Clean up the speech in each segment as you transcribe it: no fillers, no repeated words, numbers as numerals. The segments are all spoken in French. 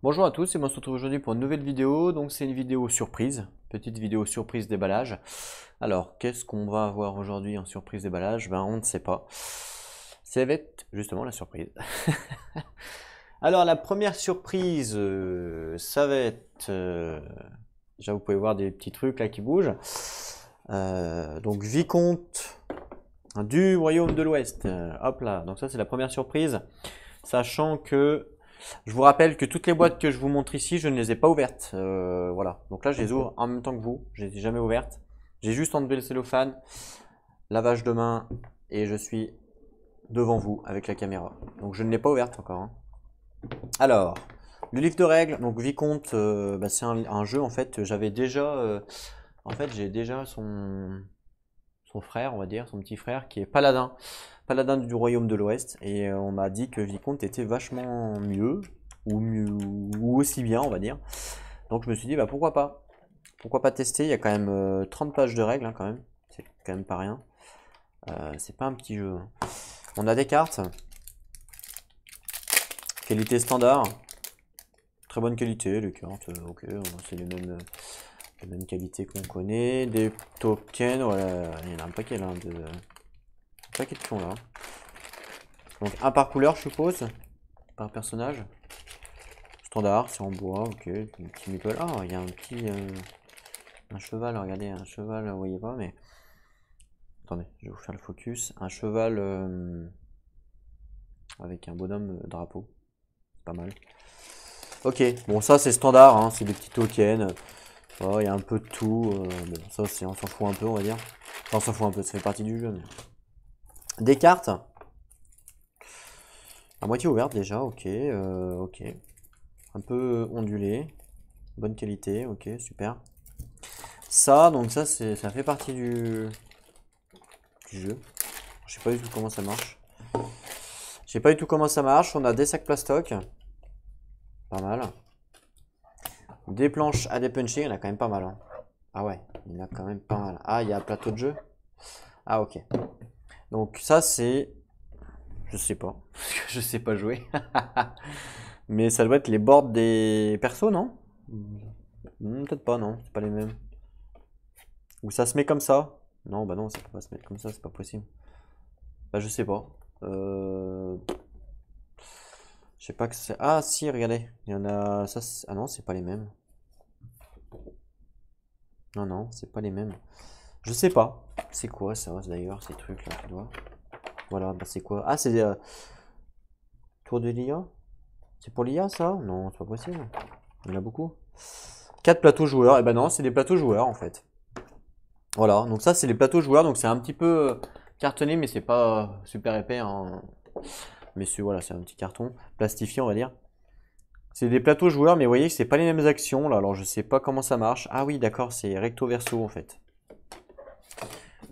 Bonjour à tous et moi on se retrouve aujourd'hui pour une nouvelle vidéo. Donc c'est une vidéo surprise, petite vidéo surprise déballage. Alors qu'est-ce qu'on va avoir aujourd'hui en surprise déballage? Ben on ne sait pas. Ça va être justement la surprise. Alors la première surprise, ça va être... déjà vous pouvez voir des petits trucs là qui bougent. Donc Vicomte du Royaume de l'Ouest. Hop là, donc ça c'est la première surprise. Sachant que je vous rappelle que toutes les boîtes que je vous montre ici, je ne les ai pas ouvertes. Voilà. Donc là, je les ouvre en même temps que vous. Je ne les ai jamais ouvertes. J'ai juste enlevé le cellophane, lavage de main, et je suis devant vous avec la caméra. Donc je ne l'ai pas ouverte encore, hein. Alors, le livre de règles. Donc Vicomte, c'est un jeu en fait. J'avais déjà, j'ai déjà son frère, on va dire, son petit frère, qui est Paladin. Paladin du Royaume de l'Ouest. Et on m'a dit que Vicomte était vachement mieux, ou aussi bien, on va dire. Donc je me suis dit, bah pourquoi pas? Pourquoi pas tester? Il y a quand même 30 pages de règles, hein, quand même. C'est quand même pas rien. C'est pas un petit jeu, hein. On a des cartes. Qualité standard. Très bonne qualité, les cartes. Ok, c'est les mêmes qualités qu'on connaît. Des tokens, voilà. Il y en a un paquet là. Un paquet de pions là. Donc un par couleur, je suppose. Par personnage. Standard, c'est en bois, ok. Un petit meeple. Ah, il y a un petit. Un cheval, regardez, un cheval, vous voyez pas, mais. Attendez, je vais vous faire le focus. Un cheval avec un bonhomme drapeau. C'est pas mal. Ok, bon, ça c'est standard, hein, c'est des petits tokens. Oh, il y a un peu de tout. Bon, ça, on s'en fout un peu, on va dire. Enfin, on s'en fout un peu, ça fait partie du jeu. Mais... Des cartes. À moitié ouverte déjà, ok. Ok. Un peu ondulé. Bonne qualité, ok, super. Ça, donc ça fait partie du jeu. Je sais pas du tout comment ça marche. Je sais pas du tout comment ça marche. On a des sacs plastoc. Pas mal. Des planches à dépuncher, il y en a quand même pas mal, hein. Ah ouais, il y en a quand même pas mal. Ah, il y a un plateau de jeu. Ah ok. Donc ça c'est... Je sais pas. Je sais pas jouer. Mais ça doit être les boards des persos, non? Peut-être pas, non. C'est pas les mêmes. Ou ça se met comme ça? Non, bah non, ça peut pas se mettre comme ça, c'est pas possible. Bah je sais pas. Je sais pas que c'est... Ah si, regardez. Il y en a... Ça, ah non, c'est pas les mêmes. Non, non, c'est pas les mêmes. Je sais pas. C'est quoi ça d'ailleurs, ces trucs là, tu vois? Voilà, bah c'est quoi? Ah, c'est tour de l'IA? C'est pour l'IA ça? Non, c'est pas possible. Il y en a beaucoup. 4 plateaux joueurs. Et ben non, c'est des plateaux joueurs en fait. Voilà, donc ça c'est les plateaux joueurs, donc c'est un petit peu cartonné, mais c'est pas super épais, hein. Mais voilà, c'est un petit carton plastifié, on va dire. C'est des plateaux joueurs, mais vous voyez que c'est pas les mêmes actions là. Alors je sais pas comment ça marche. Ah oui, d'accord, c'est recto verso en fait.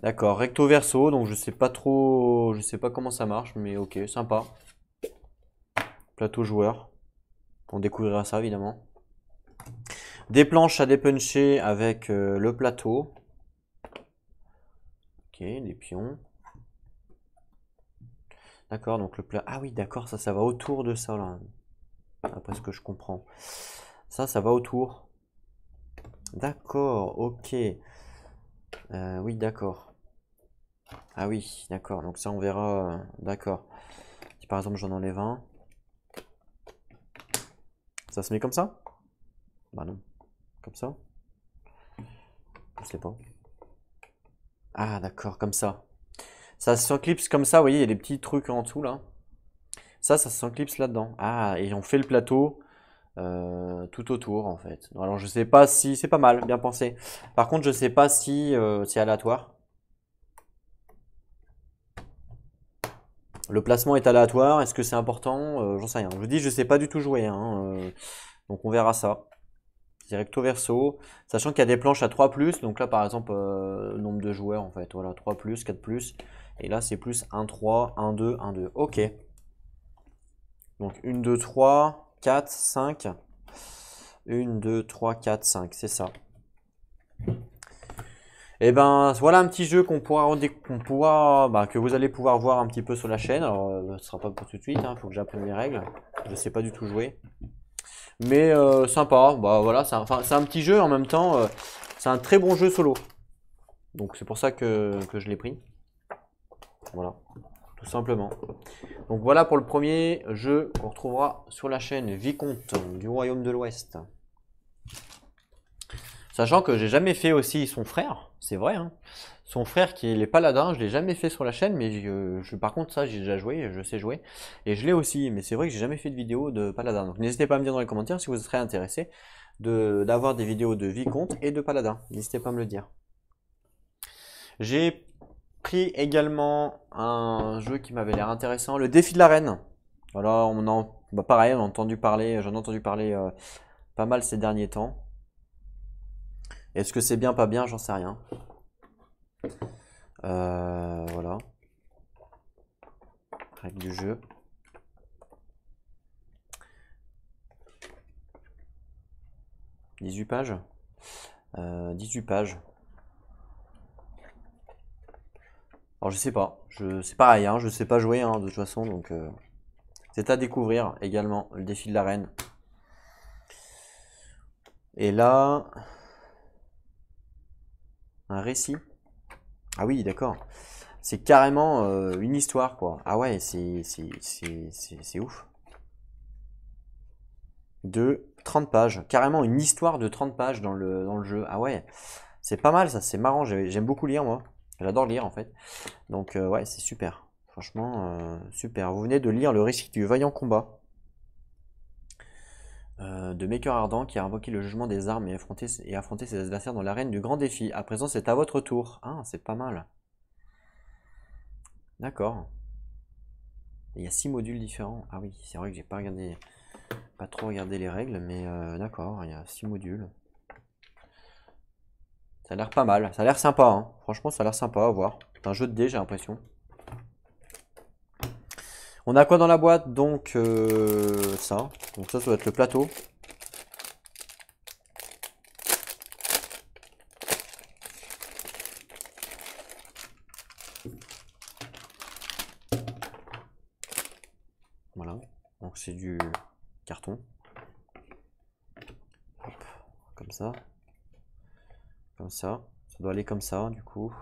D'accord, recto verso, donc je sais pas trop, je sais pas comment ça marche, mais ok, sympa. Plateau joueur. On découvrira ça évidemment. Des planches à dépuncher avec le plateau. Ok, des pions. D'accord, donc le plat. Ah oui, d'accord, ça va autour de ça là. Après ce que je comprends. Ça va autour. D'accord, ok. Oui, d'accord. Ah oui, d'accord. Donc ça, on verra. D'accord. Si par exemple j'en enlève un, ça se met comme ça? Bah non. Comme ça? Je sais pas. Ah d'accord, comme ça. Ça s'enclipse comme ça, vous voyez, il y a des petits trucs en dessous là. Ça s'enclipse là-dedans. Ah, et on fait le plateau tout autour en fait. Alors je sais pas si... C'est pas mal, bien pensé. Par contre, je sais pas si c'est aléatoire. Le placement est aléatoire, est-ce que c'est important? J'en sais rien. Je vous dis, je sais pas du tout jouer, hein, donc on verra ça. C'est recto verso, sachant qu'il y a des planches à 3+, donc là par exemple, nombre de joueurs en fait, voilà, 3+, 4+, et là c'est plus 1, 3, 1, 2, 1, 2, ok. Donc 1, 2, 3, 4, 5, 1, 2, 3, 4, 5, c'est ça. Et ben voilà un petit jeu que vous allez pouvoir voir un petit peu sur la chaîne. Alors ce sera pas pour tout de suite, hein, faut que j'apprenne les règles. Je sais pas du tout jouer. Mais sympa. Bah voilà, c'est un petit jeu en même temps. C'est un très bon jeu solo. Donc c'est pour ça que je l'ai pris. Voilà, tout simplement. Donc voilà pour le premier jeu qu'on retrouvera sur la chaîne Vicomte du Royaume de l'Ouest. Sachant que j'ai jamais fait aussi son frère, c'est vrai, hein. Son frère qui est les paladins, je l'ai jamais fait sur la chaîne, mais par contre ça j'ai déjà joué, je sais jouer. Et je l'ai aussi, mais c'est vrai que j'ai jamais fait de vidéo de paladin. Donc n'hésitez pas à me dire dans les commentaires si vous serez intéressé d'avoir des vidéos de Vicomte et de paladin. N'hésitez pas à me le dire. J'ai pris également un jeu qui m'avait l'air intéressant, le défi de l'arène. Voilà, pareil, j'en ai entendu parler pas mal ces derniers temps. Est-ce que c'est bien, pas bien, j'en sais rien. Voilà. Règle du jeu. « 18 pages. 18 pages. Alors je sais pas. C'est pareil, hein, je sais pas jouer hein, de toute façon, donc c'est à découvrir également le défi de l'arène. Et là, un récit. Ah oui, d'accord. C'est carrément une histoire, quoi. Ah ouais, c'est ouf. De 30 pages. Carrément une histoire de 30 pages dans le jeu. Ah ouais, c'est pas mal ça, c'est marrant. J'aime beaucoup lire, moi. J'adore lire, en fait. Donc ouais, c'est super. Franchement, super. Vous venez de lire le récit du vaillant combat de Maker Ardent qui a invoqué le jugement des armes et affronté ses adversaires dans l'arène du grand défi. À présent, c'est à votre tour. Ah, c'est pas mal. D'accord. Il y a 6 modules différents. Ah oui, c'est vrai que j'ai pas trop regardé les règles, mais d'accord, il y a 6 modules. Ça a l'air pas mal, ça a l'air sympa, hein. Franchement, ça a l'air sympa à voir. C'est un jeu de dés, j'ai l'impression. On a quoi dans la boîte? Donc ça. Donc ça doit être le plateau. Voilà. Donc c'est du carton. Hop. Comme ça. Comme ça. Ça doit aller comme ça, du coup.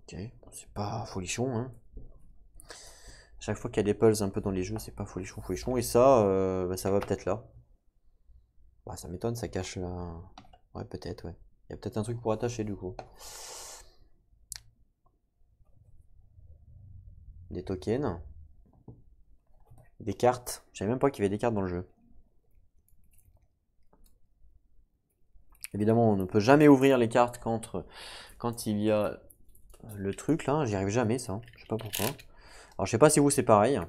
Ok. C'est pas folichon, hein. Chaque fois qu'il y a des pulls un peu dans les jeux, c'est pas folichon, folichon. Et ça, bah, ça va peut-être là. Bah, ça m'étonne, ça cache la... Ouais, peut-être, ouais. Il y a peut-être un truc pour attacher, du coup. Des tokens. Des cartes. Je savais même pas qu'il y avait des cartes dans le jeu. Évidemment, on ne peut jamais ouvrir les cartes quand il y a le truc là. J'y arrive jamais, ça. Je sais pas pourquoi. Alors, je sais pas si vous c'est pareil.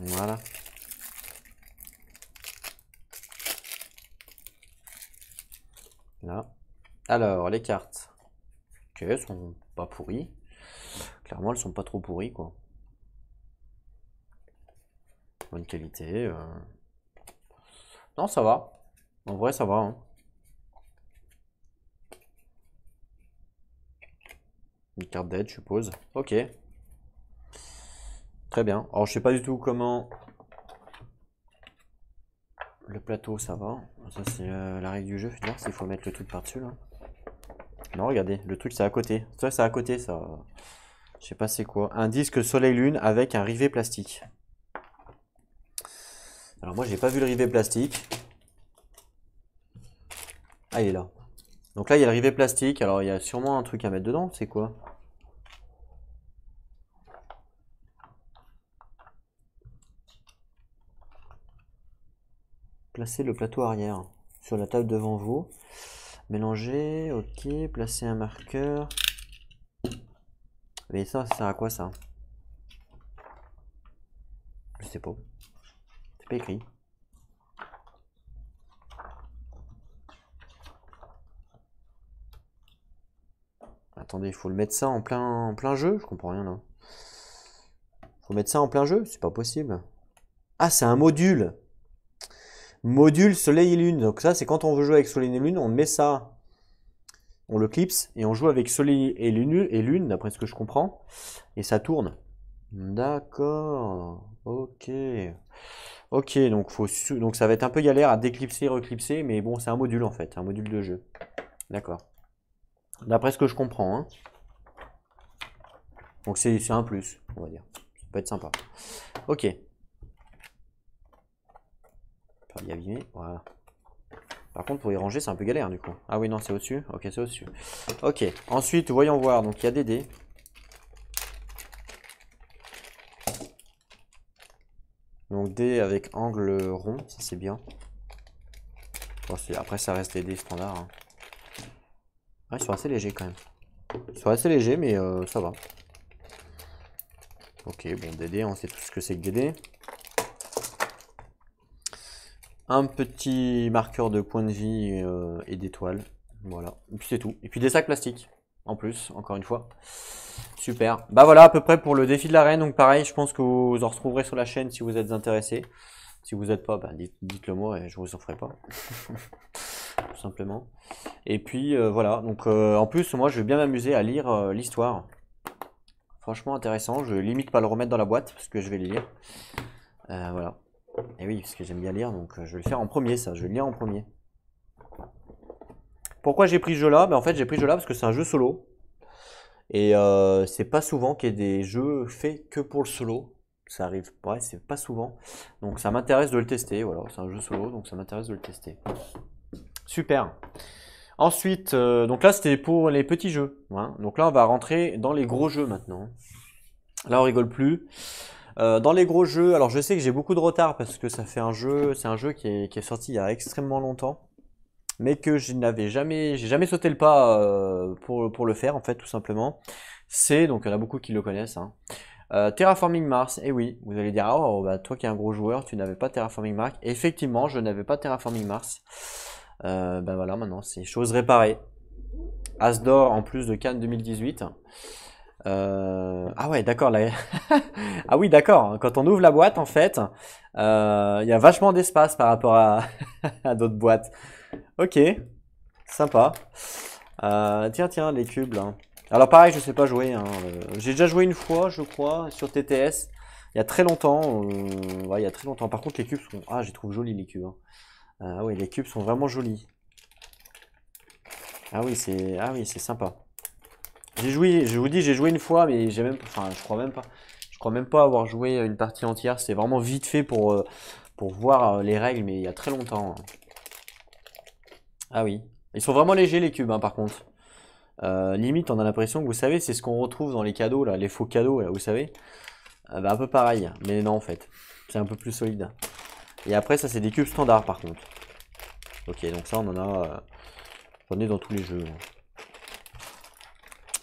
Voilà. Là. Alors, les cartes. Ok, elles sont pas pourries. Clairement, elles sont pas trop pourries, quoi. Bonne qualité. Non, ça va. En vrai, ça va, hein. Une carte d'aide, je suppose. Ok. Très bien. Alors, je sais pas du tout comment... Le plateau, ça va. Ça, c'est la règle du jeu. Je vais voir s'il faut mettre le truc par-dessus, là. Non, regardez, le truc, c'est à côté. Ça, c'est à côté, ça. Je sais pas c'est quoi. Un disque soleil-lune avec un rivet plastique. Alors moi, j'ai pas vu le rivet plastique. Ah, il est là. Donc là, il y a le rivet plastique. Alors, il y a sûrement un truc à mettre dedans. C'est quoi? Placez le plateau arrière sur la table devant vous. Mélanger, ok. Placer un marqueur. Mais ça sert à quoi, ça? Je sais pas. C'est pas écrit. Attendez, il faut le mettre ça en plein jeu? Je comprends rien là. Faut mettre ça en plein jeu? C'est pas possible. Ah, c'est un module. Module Soleil et Lune. Donc ça, c'est quand on veut jouer avec Soleil et Lune, on met ça. On le clipse et on joue avec Soleil et Lune, d'après ce que je comprends. Et ça tourne. D'accord. Ok. Ok, donc ça va être un peu galère à déclipser, reclipser, mais bon, c'est un module en fait, un module de jeu. D'accord. D'après ce que je comprends, hein. Donc c'est un plus, on va dire. Ça peut être sympa. Ok. Faire y abîmer, voilà. Par contre, pour y ranger, c'est un peu galère du coup. Ah oui, non, c'est au-dessus. Ok, c'est au-dessus. Ok. Ensuite, voyons voir. Donc il y a des dés. Donc dés avec angle rond, ça c'est bien. Bon, après, ça reste des dés standards, hein. Ah, ils sont assez légers quand même. Ils sont assez légers, mais ça va. Ok, bon, des dés, on sait tout ce que c'est que des dés. Un petit marqueur de points de vie et d'étoiles. Voilà. Et puis c'est tout. Et puis des sacs plastiques. En plus, encore une fois. Super. Bah voilà à peu près pour le défi de l'arène. Donc pareil, je pense que vous en retrouverez sur la chaîne si vous êtes intéressé. Si vous n'êtes pas, bah, dites-le moi et je vous en ferai pas. Tout simplement. Et puis voilà. Donc en plus, moi je vais bien m'amuser à lire l'histoire. Franchement intéressant. Je limite pas le remettre dans la boîte parce que je vais le lire. Voilà. Et oui, parce que j'aime bien lire, donc je vais le faire en premier, ça. Je vais le lire en premier. Pourquoi j'ai pris ce jeu-là? Ben, en fait, j'ai pris ce jeu-là parce que c'est un jeu solo. Et c'est pas souvent qu'il y ait des jeux faits que pour le solo. Ça arrive, ouais, c'est pas souvent. Donc ça m'intéresse de le tester. Voilà, c'est un jeu solo, donc ça m'intéresse de le tester. Super. Ensuite, donc là c'était pour les petits jeux, hein. Donc là on va rentrer dans les gros jeux maintenant. Là on rigole plus. Dans les gros jeux, alors je sais que j'ai beaucoup de retard parce que ça fait c'est un jeu qui est sorti il y a extrêmement longtemps, mais que j'ai jamais sauté le pas pour le faire en fait tout simplement. Donc il y en a beaucoup qui le connaissent, hein. Terraforming Mars, et oui, vous allez dire, oh, bah, toi qui es un gros joueur, tu n'avais pas Terraforming Mars. Effectivement, je n'avais pas Terraforming Mars. Bah voilà, maintenant c'est chose réparée. As d'or en plus de Cannes 2018. Ah ouais, d'accord. Ah oui, d'accord. Quand on ouvre la boîte, en fait, il y a vachement d'espace par rapport à d'autres boîtes. Ok, sympa. Tiens, les cubes là. Alors pareil, je sais pas jouer, hein. J'ai déjà joué une fois, je crois, sur TTS. Il y a très longtemps. Ouais, il y a très longtemps. Par contre, les cubes sont... Ah, je les trouve jolis, les cubes, hein. Ah oui, les cubes sont vraiment jolis. Ah oui, c'est sympa. J'ai joué, je vous dis, j'ai joué une fois, mais j'ai même, enfin, je crois même pas avoir joué une partie entière. C'est vraiment vite fait pour voir les règles, mais il y a très longtemps, hein. Ah oui, ils sont vraiment légers les cubes, hein, par contre. Limite, on a l'impression que vous savez, c'est ce qu'on retrouve dans les cadeaux là, les faux cadeaux là, vous savez. Bah, un peu pareil, mais non en fait, c'est un peu plus solide. Et après, ça c'est des cubes standards par contre. Ok, donc ça on est dans tous les jeux.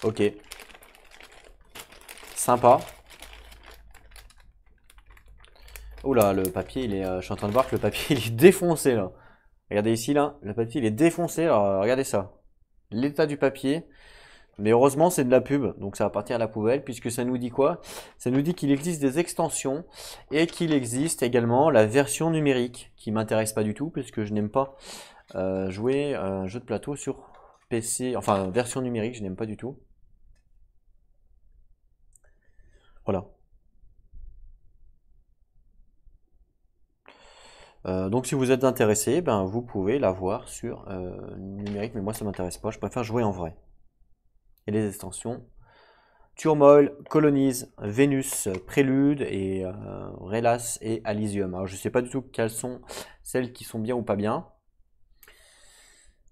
Ok. Sympa. Oula, le papier, je suis en train de voir que le papier il est défoncé là. Regardez ici là, le papier il est défoncé. Alors regardez ça. L'état du papier. Mais heureusement c'est de la pub, donc ça va partir à la poubelle, puisque ça nous dit quoi? Ça nous dit qu'il existe des extensions et qu'il existe également la version numérique, qui m'intéresse pas du tout, puisque je n'aime pas jouer un jeu de plateau sur PC, enfin version numérique, je n'aime pas du tout. Voilà. Donc si vous êtes intéressé, ben, vous pouvez la voir sur numérique, mais moi ça m'intéresse pas, je préfère jouer en vrai. Et les extensions, Turmoil, Colonies, Vénus, Prélude et Relas et Elysium. Alors je sais pas du tout quelles sont celles qui sont bien ou pas bien.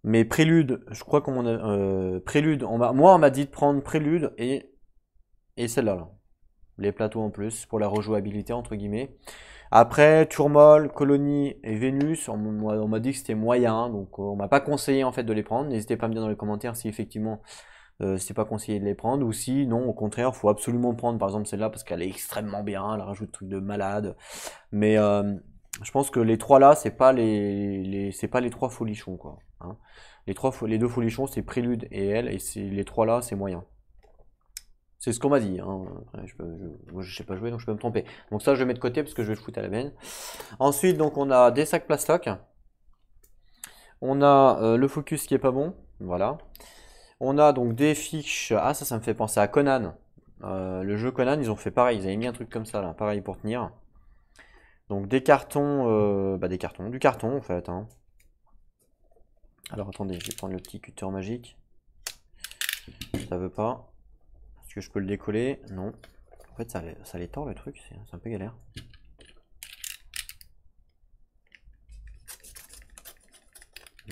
Mais Prélude, je crois qu'on a... Prélude, moi on m'a dit de prendre Prélude et celle-là. Là. Les plateaux en plus, pour la rejouabilité entre guillemets. Après, Turmol, Colony et Vénus, on m'a dit que c'était moyen, donc on m'a pas conseillé en fait de les prendre. N'hésitez pas à me dire dans les commentaires si effectivement c'est pas conseillé de les prendre, ou si non, au contraire, faut absolument prendre par exemple celle-là parce qu'elle est extrêmement bien, elle rajoute des trucs de malade. Mais je pense que les trois là, c'est pas les trois folichons quoi. hein. Les deux folichons, c'est Prélude et elle, et les trois là, c'est moyen. C'est ce qu'on m'a dit, hein. Après, moi je sais pas jouer, donc je peux me tromper. Donc ça, je le mets de côté parce que je vais le foutre à la benne. Ensuite, donc on a des sacs plastoc. On a le focus qui est pas bon, voilà. On a donc des fiches. Ah, ça me fait penser à Conan. Le jeu Conan, ils ont fait pareil. Ils avaient mis un truc comme ça, là, pareil pour tenir. Donc des cartons, du carton en fait, hein. Alors attendez, je vais prendre le petit cutter magique. Ça veut pas. Est-ce que je peux le décoller? Non. En fait, ça les tord le truc, c'est un peu galère.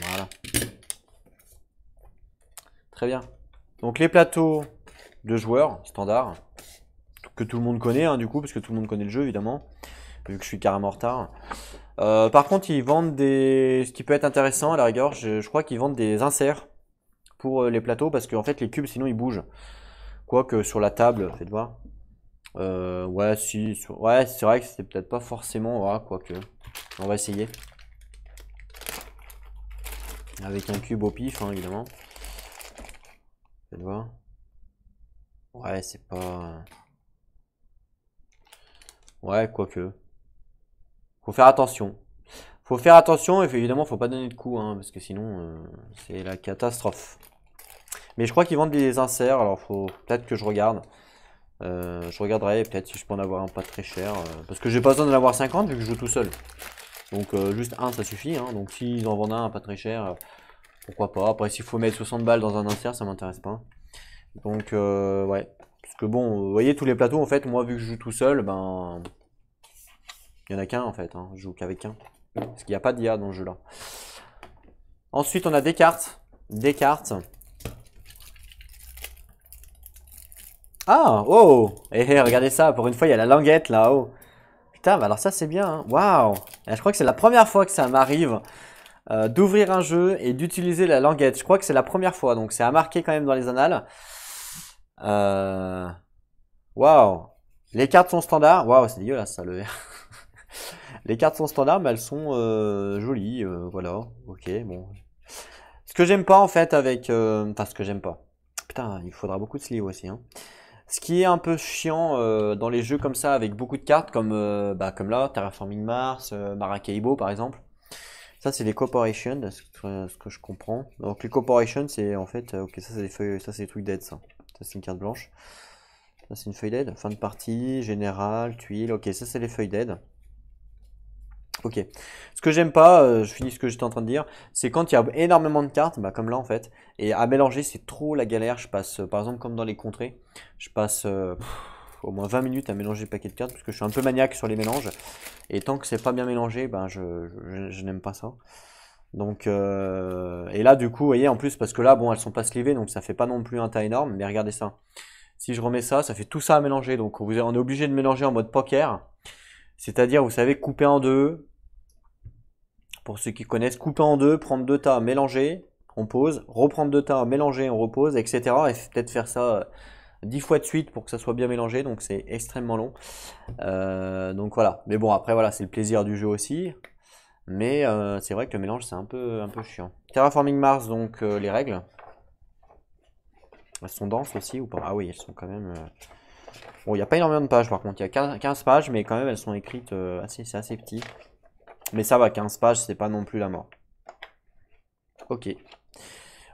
Voilà. Très bien. Donc les plateaux de joueurs, standard, que tout le monde connaît, hein, du coup, parce que tout le monde connaît le jeu, évidemment, vu que je suis carrément en retard. Par contre, ils vendent ce qui peut être intéressant, à la rigueur, je crois qu'ils vendent des inserts pour les plateaux, parce qu'en fait, les cubes, sinon, ils bougent. Quoique sur la table, faites voir. Ouais, si, ouais, c'est vrai que c'est peut-être pas forcément, voilà, quoique. On va essayer. Avec un cube au pif, hein, évidemment. Faites voir. Ouais, c'est pas... Ouais, quoique. Faut faire attention. Faut faire attention, et évidemment, faut pas donner de coups, hein, parce que sinon, c'est la catastrophe. Mais je crois qu'ils vendent des inserts, alors faut peut-être que je regarde. Je regarderai peut-être si je peux en avoir un pas très cher. Parce que j'ai pas besoin d'en avoir 50 vu que je joue tout seul. Donc juste un ça suffit, hein. Donc s'ils en vendent un pas très cher, pourquoi pas. Après s'il faut mettre 60 balles dans un insert, ça m'intéresse pas. Donc ouais. Parce que bon, vous voyez tous les plateaux en fait, moi vu que je joue tout seul, ben... Il y en a qu'un en fait, hein. Je joue qu'avec un. Parce qu'il n'y a pas d'IA dans ce jeu là. Ensuite on a des cartes. Des cartes. Ah, oh! Regardez ça, pour une fois, il y a la languette là-haut. Putain, bah alors ça, c'est bien, hein. Waouh! Je crois que c'est la première fois que ça m'arrive d'ouvrir un jeu et d'utiliser la languette. Je crois que c'est la première fois, donc c'est à marquer quand même dans les annales. Waouh! Les cartes sont standards. Waouh, c'est dégueulasse ça, le vert. Les cartes sont standards, mais elles sont jolies. Voilà, ok, bon. Ce que j'aime pas en fait avec... Enfin, ce que j'aime pas. Putain, il faudra beaucoup de sleeves aussi, hein. Ce qui est un peu chiant dans les jeux comme ça avec beaucoup de cartes comme là, Terraforming Mars, Maracaibo par exemple. Ça c'est les corporations, ce que je comprends. Donc les corporations c'est en fait, ok ça c'est des feuilles, ça c'est des trucs d'aide ça. Ça c'est une carte blanche. Ça c'est une feuille d'aide, fin de partie, général, tuile, ok ça c'est les feuilles d'aide. Ok. Ce que j'aime pas, je finis ce que j'étais en train de dire, c'est quand il y a énormément de cartes, bah, comme là en fait, et à mélanger c'est trop la galère. Je passe, par exemple comme dans les contrées, je passe au moins 20 minutes à mélanger le paquet de cartes parce que je suis un peu maniaque sur les mélanges. Et tant que c'est pas bien mélangé, ben je n'aime pas ça. Donc, et là du coup, vous voyez en plus, parce que là, bon, elles sont pas slivées, donc ça fait pas non plus un tas énorme, mais regardez ça. Si je remets ça, ça fait tout ça à mélanger, donc on est obligé de mélanger en mode poker. C'est-à-dire, vous savez, couper en deux. Pour ceux qui connaissent, couper en deux, prendre deux tas, mélanger, on pose, reprendre deux tas, mélanger, on repose, etc. Et peut-être faire ça 10 fois de suite pour que ça soit bien mélangé, donc c'est extrêmement long. Donc voilà. Mais bon, après voilà, c'est le plaisir du jeu aussi. Mais c'est vrai que le mélange c'est un peu chiant. Terraforming Mars, donc les règles. Elles sont denses aussi ou pas? Ah oui, elles sont quand même... Bon, il n'y a pas énormément de pages par contre, il y a 15 pages, mais quand même elles sont écrites c'est assez petit. Mais ça va, 15 pages, c'est pas non plus la mort. Ok.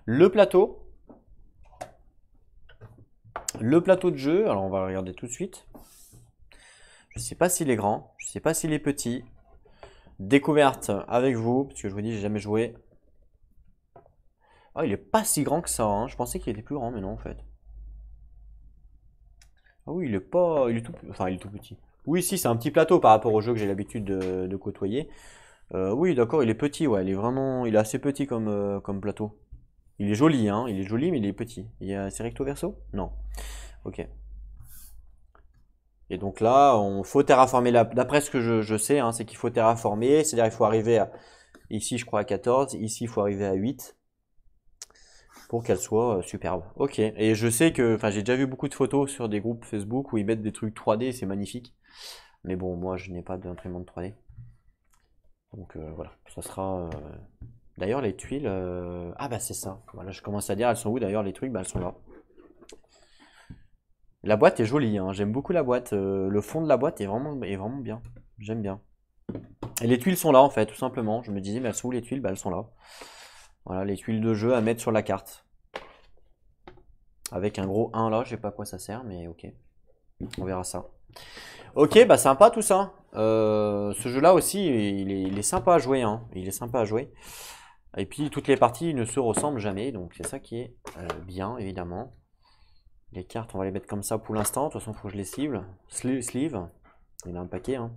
Le plateau. Le plateau de jeu, alors on va regarder tout de suite. Je sais pas s'il est grand, je sais pas s'il est petit. Découverte avec vous, parce que je vous dis, j'ai jamais joué. Ah, il est pas si grand que ça, hein. Je pensais qu'il était plus grand, mais non en fait. Ah oui, il est pas... Il est tout... Enfin, il est tout petit. Oui, si, c'est un petit plateau par rapport au jeu que j'ai l'habitude de côtoyer. Oui, d'accord, il est petit, ouais, il est vraiment... Il est assez petit comme plateau. Il est joli, hein, il est joli, mais il est petit. C'est recto verso? Non. Ok. Et donc là, on faut terraformer, d'après ce que je sais, hein, c'est qu'il faut terraformer, c'est-à-dire il faut arriver à, ici je crois à 14, ici il faut arriver à 8, pour qu'elle soit superbe. Ok, et je sais que, enfin j'ai déjà vu beaucoup de photos sur des groupes Facebook où ils mettent des trucs 3D, c'est magnifique. Mais bon, moi je n'ai pas d'imprimante 3D. Donc voilà, ça sera D'ailleurs, les tuiles... Ah bah c'est ça. Voilà, je commence à dire, elles sont où d'ailleurs les trucs? Bah elles sont là. La boîte est jolie, hein. J'aime beaucoup la boîte. Le fond de la boîte est vraiment bien. J'aime bien. Et les tuiles sont là en fait, tout simplement. Je me disais, mais elles sont où les tuiles? Bah elles sont là. Voilà, les tuiles de jeu à mettre sur la carte. Avec un gros 1 là, je sais pas à quoi ça sert, mais ok. On verra ça. Ok, bah sympa tout ça. Ce jeu-là aussi, il est sympa à jouer, hein. Il est sympa à jouer. Et puis toutes les parties ne se ressemblent jamais, donc c'est ça qui est bien, évidemment. Les cartes, on va les mettre comme ça pour l'instant. De toute façon, il faut que je les cible. Sleeve. Il y en a un paquet, hein.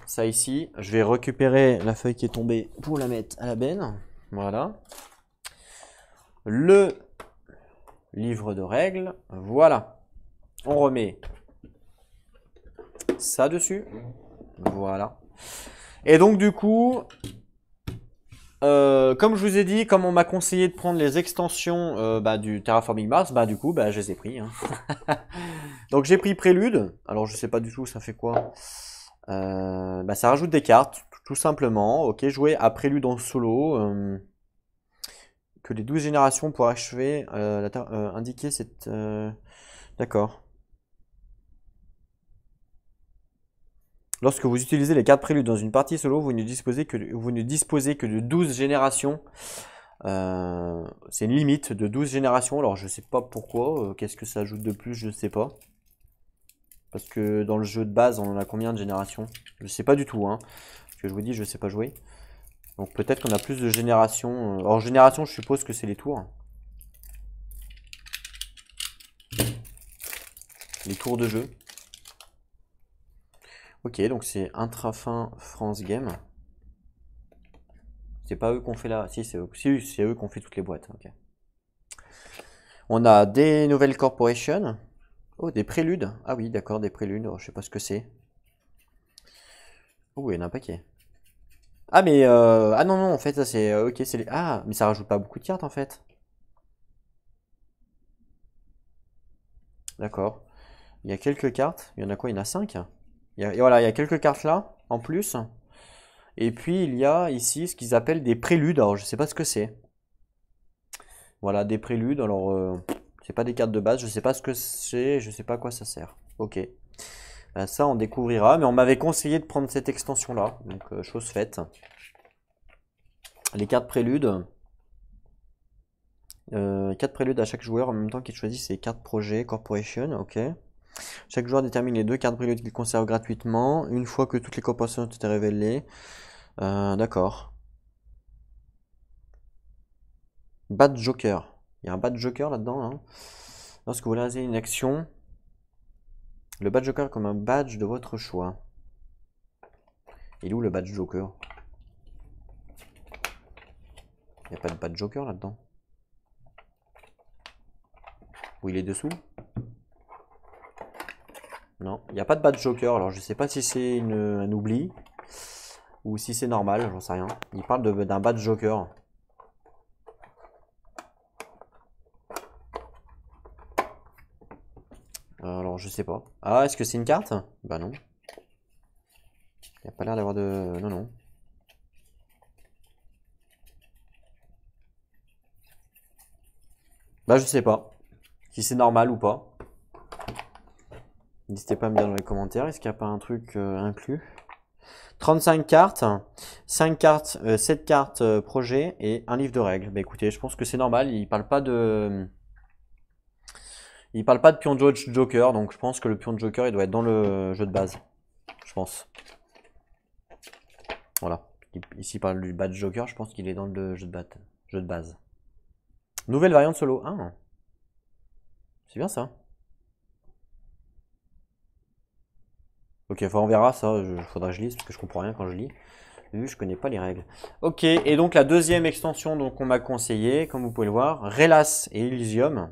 Ça ici, je vais récupérer la feuille qui est tombée pour la mettre à la benne. Voilà. Le livre de règles. Voilà. On remet ça dessus. Voilà. Et donc du coup, comme je vous ai dit, comme on m'a conseillé de prendre les extensions du Terraforming Mars, bah du coup, bah, je les ai pris, hein. Donc j'ai pris Prélude. Alors je sais pas du tout ça fait quoi. Bah, ça rajoute des cartes, tout simplement. Ok, jouer à Prélude en solo. Que les 12 générations pour achever indiquer cette... D'accord. Lorsque vous utilisez les cartes Prélude dans une partie solo, vous ne disposez que de 12 générations. C'est une limite de 12 générations. Alors je sais pas pourquoi. Qu'est-ce que ça ajoute de plus? Je sais pas. Parce que dans le jeu de base, on en a combien de générations? Je sais pas du tout, hein. Parce que je vous dis, je sais pas jouer. Donc peut-être qu'on a plus de générations. En génération, je suppose que c'est les tours. Les tours de jeu. Ok, donc c'est Intrafin France Game. C'est pas eux qu'on fait là. Si, c'est eux, c'est eux qu'on fait toutes les boîtes. Ok. On a des nouvelles corporations. Oh, des préludes. Ah oui, d'accord, des préludes. Oh, je sais pas ce que c'est. Oh, il y en a un paquet. Ah, mais. Ah non, non, en fait, ça c'est. Ok, c'est les. Ah, mais ça rajoute pas beaucoup de cartes en fait. D'accord. Il y a quelques cartes. Il y en a quoi? Il y en a 5. Voilà, il y a quelques cartes là, en plus. Et puis, il y a ici ce qu'ils appellent des préludes. Alors, je sais pas ce que c'est. Voilà, des préludes. Alors, c'est pas des cartes de base. Je sais pas ce que c'est. Je sais pas à quoi ça sert. Ok. Ben, ça, on découvrira. Mais on m'avait conseillé de prendre cette extension-là. Donc, chose faite. Les cartes préludes. 4 préludes à chaque joueur en même temps qu'il choisit ses cartes projet, corporation. Ok. Chaque joueur détermine les 2 cartes préludes qu'il conserve gratuitement. Une fois que toutes les corporations ont été révélées. D'accord. Bad Joker. Il y a un Bad Joker là-dedans. Hein. Lorsque vous réalisez une action, le Bad Joker comme un badge de votre choix. Il est où le Bad Joker? Il n'y a pas de Bad Joker là-dedans. Ou il est dessous? Non, il n'y a pas de Bad Joker. Alors je sais pas si c'est un oubli ou si c'est normal, j'en sais rien. Il parle d'un Bad Joker. Alors je sais pas. Ah, est-ce que c'est une carte? Bah non. Il n'y a pas l'air d'avoir de... Non, non. Bah je sais pas. Si c'est normal ou pas. N'hésitez pas à me dire dans les commentaires. Est-ce qu'il n'y a pas un truc inclus? 35 cartes, 5 cartes, 7 cartes projet et un livre de règles. Bah écoutez, je pense que c'est normal. Il parle pas de... Il parle pas de pion de Joker, donc je pense que le pion de Joker il doit être dans le jeu de base. Je pense. Voilà. Ici il parle du badge Joker, je pense qu'il est dans le jeu de base. Nouvelle variante solo. Ah. C'est bien ça. Ok, enfin on verra ça, faudra que je lise parce que je comprends rien quand je lis. Vu je connais pas les règles. Ok, et donc la deuxième extension donc on m'a conseillé, comme vous pouvez le voir, Relas et Elysium.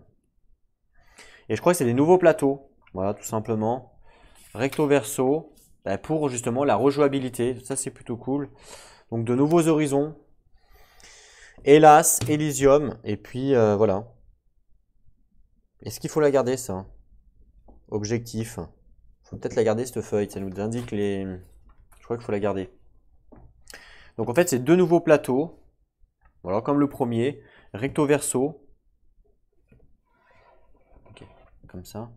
Et je crois que c'est des nouveaux plateaux. Voilà, tout simplement. Recto verso, pour justement la rejouabilité. Ça c'est plutôt cool. Donc de nouveaux horizons. Hélas, Elysium, et puis voilà. Est-ce qu'il faut la garder ça? Objectif. Faut peut-être la garder cette feuille, ça nous indique les... Je crois qu'il faut la garder. Donc en fait, c'est deux nouveaux plateaux. Voilà, comme le premier. Recto verso. Ok, comme ça.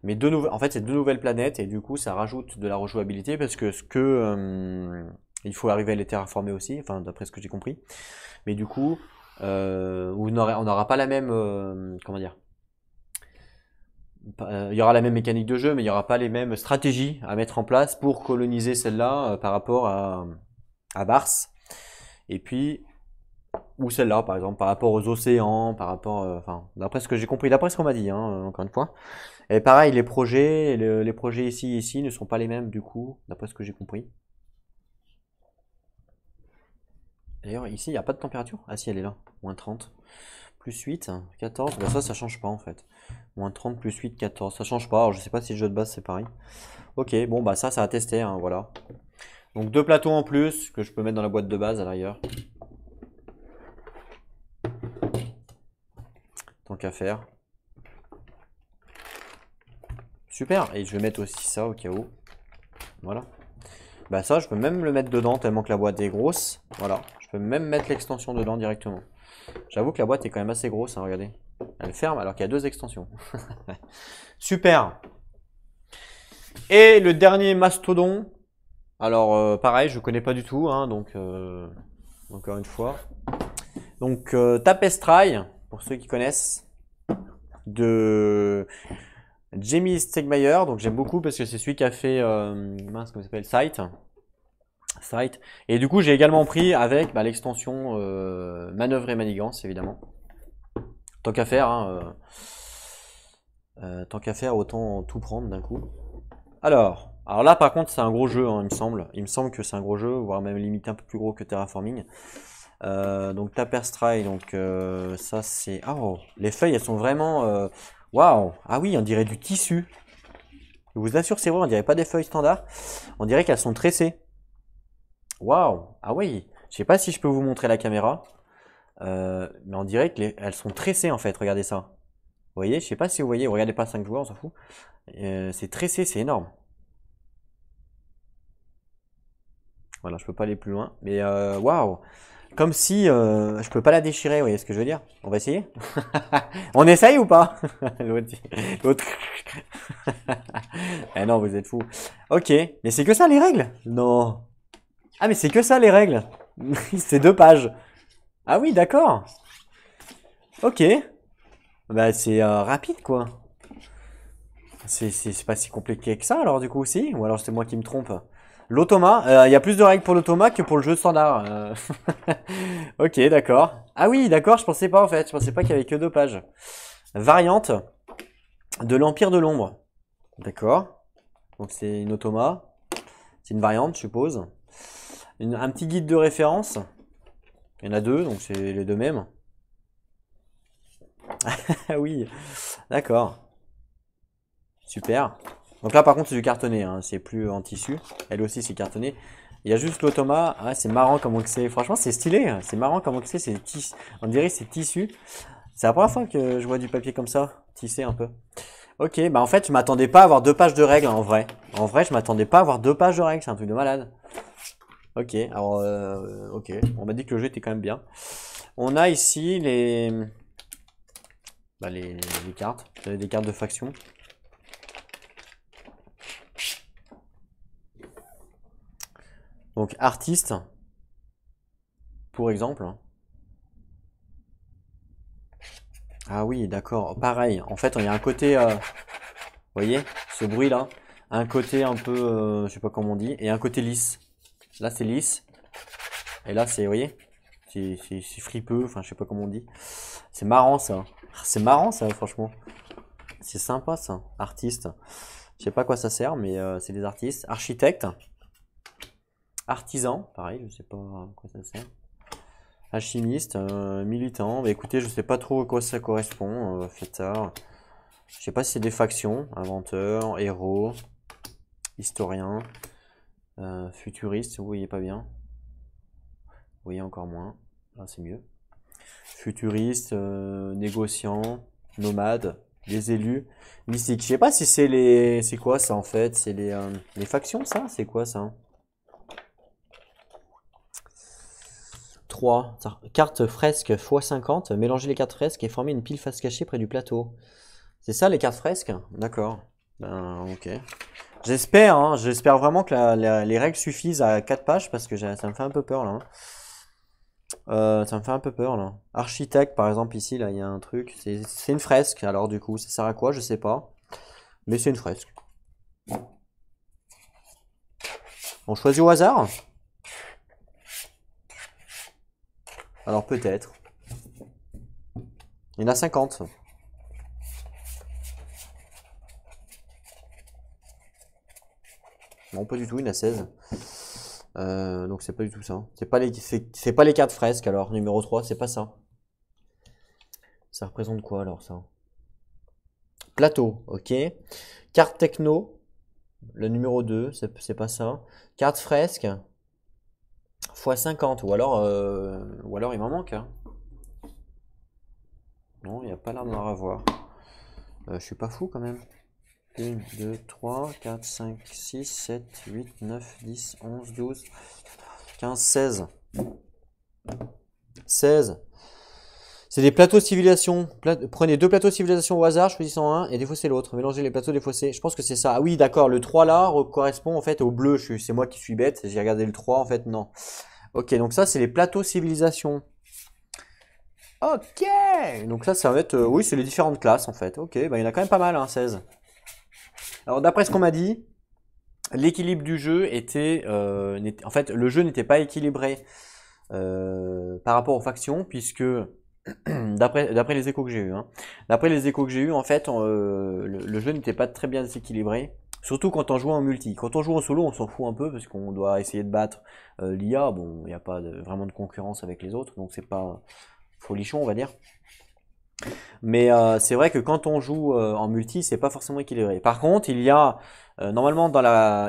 Mais en fait, c'est deux nouvelles planètes et du coup, ça rajoute de la rejouabilité parce que il faut arriver à les terraformer aussi, enfin, d'après ce que j'ai compris. Mais du coup, on n'aura pas la même, comment dire, il y aura la même mécanique de jeu, mais il n'y aura pas les mêmes stratégies à mettre en place pour coloniser celle-là par rapport à Bars. Et puis, ou celle-là, par exemple, par rapport aux océans, par rapport, enfin, d'après ce que j'ai compris, d'après ce qu'on m'a dit, hein, encore une fois. Et pareil, les projets, les projets ici et ici ne sont pas les mêmes, du coup, d'après ce que j'ai compris. D'ailleurs, ici, il n'y a pas de température. Ah si, elle est là, moins 30. Plus 8, 14, ben ça change pas en fait. Moins 30 plus 8, 14, ça change pas. Alors je sais pas si le jeu de base c'est pareil. Ok, bon bah ça a testé, hein, voilà. Donc deux plateaux en plus que je peux mettre dans la boîte de base à l'arrière. Tant qu'à faire. Super, et je vais mettre aussi ça au cas où. Voilà. Bah ça, je peux même le mettre dedans tellement que la boîte est grosse. Voilà, je peux même mettre l'extension dedans directement. J'avoue que la boîte est quand même assez grosse, hein, regardez. Elle ferme alors qu'il y a deux extensions. Super. Et le dernier mastodon. Alors pareil, je connais pas du tout, hein, donc encore une fois. Donc Tapestry, pour ceux qui connaissent, de Jamie Stegmaier. Donc j'aime beaucoup parce que c'est celui qui a fait mince, comment ça s'appelle, Sight. Et du coup j'ai également pris avec l'extension manœuvre et manigance évidemment. Tant qu'à faire, hein, tant qu'à faire, autant tout prendre d'un coup. Alors là par contre c'est un gros jeu, hein, il me semble. Il me semble que c'est un gros jeu, voire même limite un peu plus gros que Terraforming. Donc Tapestry, donc ça c'est... Oh, les feuilles elles sont vraiment... Waouh! Ah oui, on dirait du tissu. Je vous assure c'est vrai, on dirait pas des feuilles standards. On dirait qu'elles sont tressées. Waouh! Ah oui, je sais pas si je peux vous montrer la caméra. Mais on dirait qu'elles sont tressées en fait, regardez ça. Vous voyez, je sais pas si vous voyez, regardez pas 5 joueurs, on s'en fout. C'est tressé, c'est énorme. Voilà, je peux pas aller plus loin. Mais waouh! Comme si je peux pas la déchirer, vous voyez ce que je veux dire? On va essayer? On essaye ou pas? L'autre. Eh non, vous êtes fous. Ok, mais c'est que ça les règles? Non. Ah, mais c'est que ça les règles? C'est 2 pages. Ah oui, d'accord. Ok. Bah c'est rapide quoi. C'est pas si compliqué que ça alors du coup aussi? Ou alors c'est moi qui me trompe? L'automa, il y a plus de règles pour l'automa que pour le jeu standard. Ok, d'accord. Ah oui, d'accord, je pensais pas en fait. Je pensais pas qu'il y avait que 2 pages. Variante de l'Empire de l'Ombre. D'accord. Donc c'est une automa. C'est une variante, je suppose. Un petit guide de référence. Il y en a 2, donc c'est les 2 mêmes. Ah oui, d'accord. Super. Donc là par contre c'est du cartonné, hein, c'est plus en tissu. Elle aussi c'est cartonné. Il y a juste l'automa. Ah, c'est marrant comment que c'est. Franchement c'est stylé. C'est marrant comment que c'est. On dirait que c'est tissu. C'est la première fois que je vois du papier comme ça, tissé un peu. Ok, bah en fait je m'attendais pas à avoir 2 pages de règles en vrai. En vrai je m'attendais pas à avoir 2 pages de règles, c'est un truc de malade. Ok, alors ok, on m'a dit que le jeu était quand même bien. On a ici les cartes. Vous avez des cartes de faction. Donc artiste, pour exemple. Ah oui, d'accord. Pareil. En fait, il y a un côté, vous voyez, ce bruit-là, un côté un peu, je sais pas comment on dit, et un côté lisse. Là, c'est lisse. Et là, c'est, vous voyez, c'est fripeux. Enfin, je sais pas comment on dit. C'est marrant ça. C'est marrant ça, franchement. C'est sympa ça. Artiste. Je sais pas à quoi ça sert, mais c'est des artistes. Architecte. Artisan. Pareil, je sais pas à quoi ça sert. Alchimiste, militant. Bah écoutez, je sais pas trop à quoi ça correspond. Fêtard. Je sais pas si c'est des factions. Inventeur, héros, historien, futuriste. Vous voyez pas bien. Vous voyez encore moins. Là, c'est mieux. Futuriste, négociant, nomade, les élus, mystique. Je sais pas si c'est les. C'est quoi ça en fait? C'est les factions ça? C'est quoi ça? 3. Carte fresque x50. Mélanger les cartes fresques et former une pile face cachée près du plateau. C'est ça les cartes fresques? D'accord. Ben, ok. J'espère, hein, j'espère vraiment que les règles suffisent à 4 pages parce que ça me fait un peu peur là. Hein. Ça me fait un peu peur là. Architecte par exemple ici là il y a un truc. C'est une fresque alors du coup ça sert à quoi? Je sais pas. Mais c'est une fresque. On choisit au hasard? Alors peut-être. Il y en a 50. Non, pas du tout, il y en a 16. Donc c'est pas du tout ça. C'est pas les cartes fresques alors, numéro 3, c'est pas ça. Ça représente quoi alors ça? Plateau, ok. Carte techno, le numéro 2, c'est pas ça. Carte fresque, x50, ou alors il m'en manque. Hein. Non, il n'y a pas l'air d'en avoir. Je suis pas fou quand même. 1, 2, 3, 4, 5, 6, 7, 8, 9, 10, 11, 12, 15, 16. 16. C'est des plateaux de civilisation. Prenez 2 plateaux de civilisation au hasard, choisissant un et défaussez l'autre. Mélangez les plateaux, défaussez. Je pense que c'est ça. Ah oui, d'accord. Le 3 là correspond en fait au bleu. C'est moi qui suis bête. J'ai regardé le 3 en fait. Non. Ok, donc ça, c'est les plateaux civilisation. Ok. Donc ça va être. Oui, c'est les différentes classes en fait. Ok, bah, il y en a quand même pas mal, hein, 16. Alors, d'après ce qu'on m'a dit, l'équilibre du jeu était. En fait, le jeu n'était pas équilibré par rapport aux factions, puisque. D'après les échos que j'ai eu, hein. D'après les échos que j'ai eu, en fait, le jeu n'était pas très bien déséquilibré. Surtout quand on joue en multi. Quand on joue en solo, on s'en fout un peu parce qu'on doit essayer de battre l'IA. Bon, il n'y a pas vraiment de concurrence avec les autres, donc c'est pas folichon, on va dire. Mais c'est vrai que quand on joue en multi, c'est pas forcément équilibré. Par contre, il y a normalement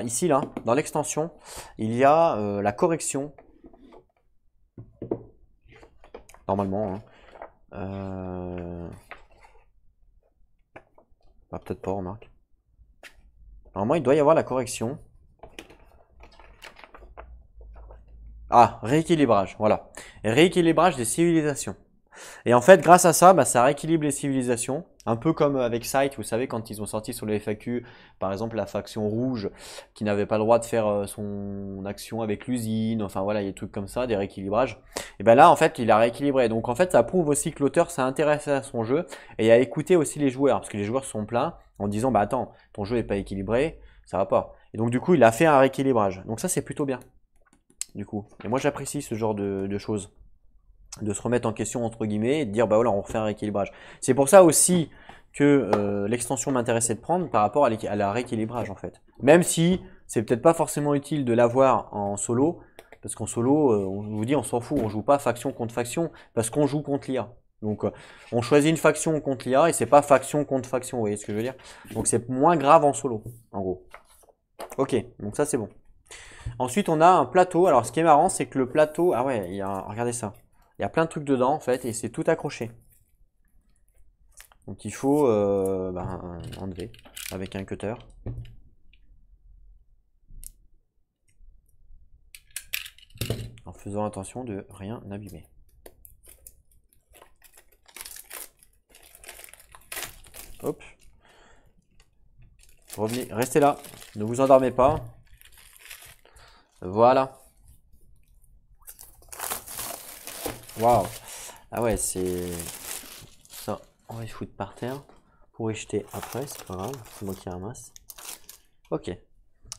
ici là, dans l'extension, il y a la correction. Normalement. Hein. Bah, peut-être pas, remarque. Normalement, il doit y avoir la correction. Ah, rééquilibrage, voilà. Rééquilibrage des civilisations. Et en fait, grâce à ça, bah, ça rééquilibre les civilisations. Un peu comme avec Sight, vous savez, quand ils ont sorti sur le FAQ, par exemple, la faction rouge qui n'avait pas le droit de faire son action avec l'usine, enfin voilà, il y a des trucs comme ça, des rééquilibrages. Et bien là, en fait, il a rééquilibré. Donc en fait, ça prouve aussi que l'auteur s'est intéressé à son jeu et a écouté aussi les joueurs, parce que les joueurs sont pleins en disant, bah attends, ton jeu n'est pas équilibré, ça va pas. Et donc du coup, il a fait un rééquilibrage. Donc ça, c'est plutôt bien, du coup. Et moi, j'apprécie ce genre de choses. De se remettre en question entre guillemets et de dire bah voilà on refait un rééquilibrage. C'est pour ça aussi que l'extension m'intéressait de prendre par rapport à la rééquilibrage en fait. Même si c'est peut-être pas forcément utile de l'avoir en solo, parce qu'en solo, on vous dit on s'en fout, on joue pas faction contre faction, parce qu'on joue contre l'IA. Donc on choisit une faction contre l'IA et c'est pas faction contre faction, vous voyez ce que je veux dire. Donc c'est moins grave en solo, en gros. Ok, donc ça c'est bon. Ensuite on a un plateau, alors ce qui est marrant c'est que le plateau, ah ouais, regardez ça. Il y a plein de trucs dedans en fait et c'est tout accroché. Donc il faut enlever avec un cutter. En faisant attention de rien abîmer. Hop. Revenez, restez là. Ne vous endormez pas. Voilà. Waouh. Ah ouais, c'est... Ça, on va y foutre par terre. Pour y jeter après, c'est pas grave. C'est moi qui ramasse. Ok.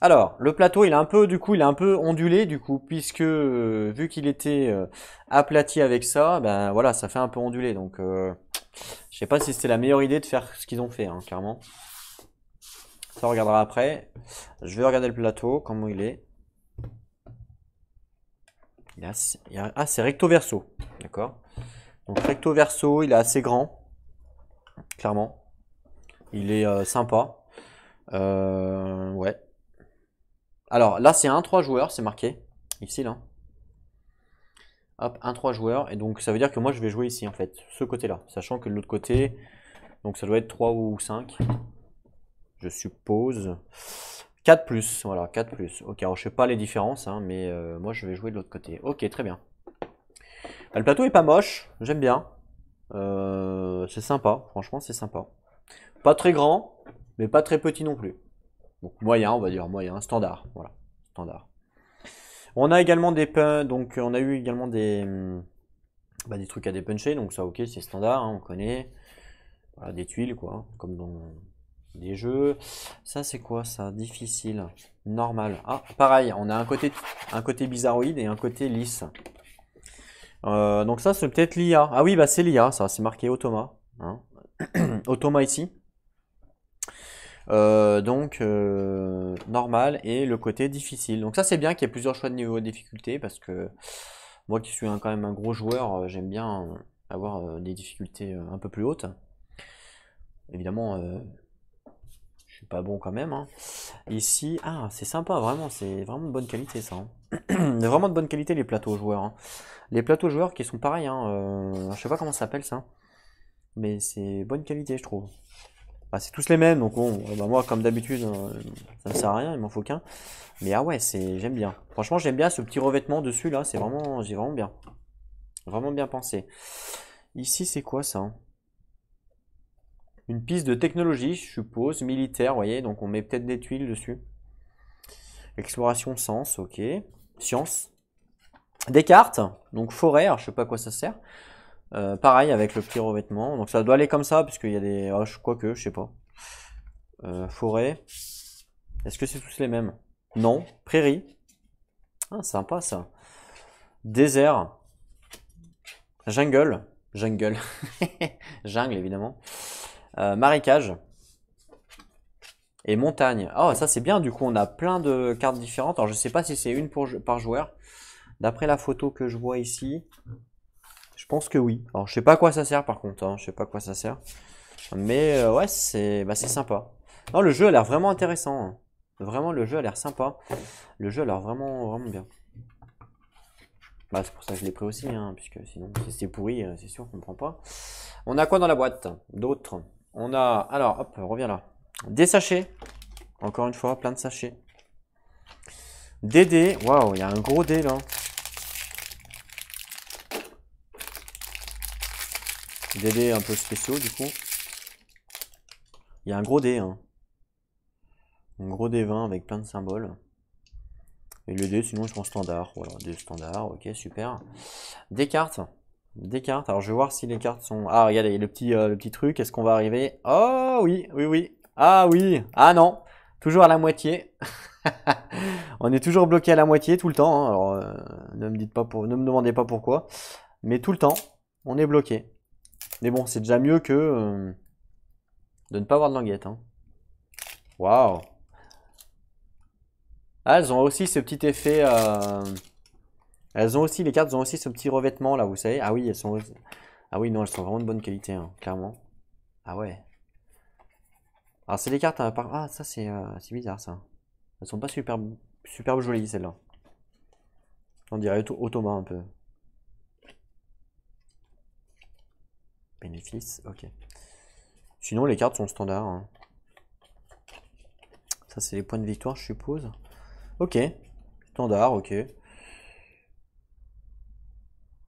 Alors, le plateau, il est un peu ondulé, du coup, puisque vu qu'il était aplati avec ça, ben voilà, ça fait un peu ondulé. Donc, je sais pas si c'était la meilleure idée de faire ce qu'ils ont fait, hein, clairement. Ça, on regardera après. Je vais regarder le plateau, comment il est. Ah, c'est recto verso, d'accord. Donc recto verso, il est assez grand, clairement. Il est sympa. Ouais. Alors là, c'est un 3 joueurs, c'est marqué ici là. Hop, un 3 joueurs. Et donc ça veut dire que moi je vais jouer ici en fait, ce côté-là. Sachant que de l'autre côté, donc ça doit être 3 ou 5. Je suppose. 4 plus, voilà, 4 plus. Ok, alors je sais pas les différences, hein, mais moi je vais jouer de l'autre côté. Ok, très bien. Le plateau est pas moche, j'aime bien. C'est sympa, franchement c'est sympa. Pas très grand, mais pas très petit non plus. Donc moyen, on va dire moyen, standard. Voilà, standard. On a également donc on a eu également des trucs à dépuncher, donc ça ok, c'est standard, hein, on connaît. Voilà, des tuiles quoi, comme dans des jeux. Ça c'est quoi ça? Difficile, normal. Ah, pareil, on a un côté bizarroïde et un côté lisse. Donc ça c'est peut-être l'IA. Ah oui, bah c'est l'IA, ça, c'est marqué Automa. Hein. Automa ici. Normal et le côté difficile. Donc ça c'est bien qu'il y ait plusieurs choix de niveau de difficulté parce que moi qui suis quand même un gros joueur, j'aime bien avoir des difficultés un peu plus hautes. Évidemment, je suis pas bon quand même. Hein. Ici, ah c'est sympa, vraiment, c'est vraiment de bonne qualité ça. Hein. Vraiment de bonne qualité les plateaux joueurs. Hein. Les plateaux joueurs qui sont pareils, hein, je sais pas comment ça s'appelle ça, mais c'est bonne qualité je trouve. Bah, c'est tous les mêmes, donc bon, bah, moi comme d'habitude, ça ne sert à rien, il m'en faut qu'un. Mais ah ouais, j'aime bien. Franchement, j'aime bien ce petit revêtement dessus là, j'ai vraiment bien pensé. Ici, c'est quoi ça? Hein? Une piste de technologie, je suppose, militaire, vous voyez, donc on met peut-être des tuiles dessus. Exploration sens, ok. Science. Des cartes, donc forêt, alors je sais pas à quoi ça sert. Pareil avec le petit revêtement, donc ça doit aller comme ça, puisqu'il y a des. Oh, quoique, je sais pas. Forêt. Est-ce que c'est tous les mêmes? Non. Prairie. Ah, sympa ça. Désert. Jungle. Jungle. Jungle, évidemment. Marécage. Et montagne. Oh, ça c'est bien, du coup on a plein de cartes différentes. Alors je sais pas si c'est une par joueur. D'après la photo que je vois ici, je pense que oui. Alors je sais pas à quoi ça sert par contre, hein. Je sais pas à quoi ça sert. Mais ouais, c'est sympa. Non, le jeu a l'air vraiment intéressant. Hein. Vraiment, le jeu a l'air sympa. Le jeu a l'air vraiment bien. Bah, c'est pour ça que je l'ai pris aussi, hein, puisque sinon, si c'est pourri, c'est sûr qu'on ne prend pas. On a quoi dans la boîte? D'autres. On a, alors, hop, reviens là. Des sachets. Encore une fois, plein de sachets. Des dés. Waouh, il y a un gros dé là. Des dés un peu spéciaux du coup. Il y a un gros dé, hein. Un gros dé 20 avec plein de symboles. Et les dés, sinon, ils sont standards. Voilà, des standards, ok, super. Des cartes. Des cartes. Alors, je vais voir si les cartes sont. Ah, regardez, le petit truc. Est-ce qu'on va arriver? Oh, oui, oui, oui. Ah, oui. Ah, non. Toujours à la moitié. On est toujours bloqué à la moitié tout le temps. Hein. Alors, ne me demandez pas pourquoi. Mais tout le temps, on est bloqué. Mais bon, c'est déjà mieux que de ne pas avoir de languette. Hein. Waouh. Ah, elles ont aussi ce petit effet. Les cartes ont aussi ce petit revêtement là, vous savez. Ah oui, elles sont. Ah oui, non, elles sont vraiment de bonne qualité, hein, clairement. Ah ouais. Alors, c'est des cartes. Ah, ça, c'est bizarre ça. Elles sont pas super jolies celles-là. On dirait Automa un peu. Bénéfice, ok. Sinon, les cartes sont standards. Hein. Ça, c'est les points de victoire, je suppose. Ok. Standard, ok.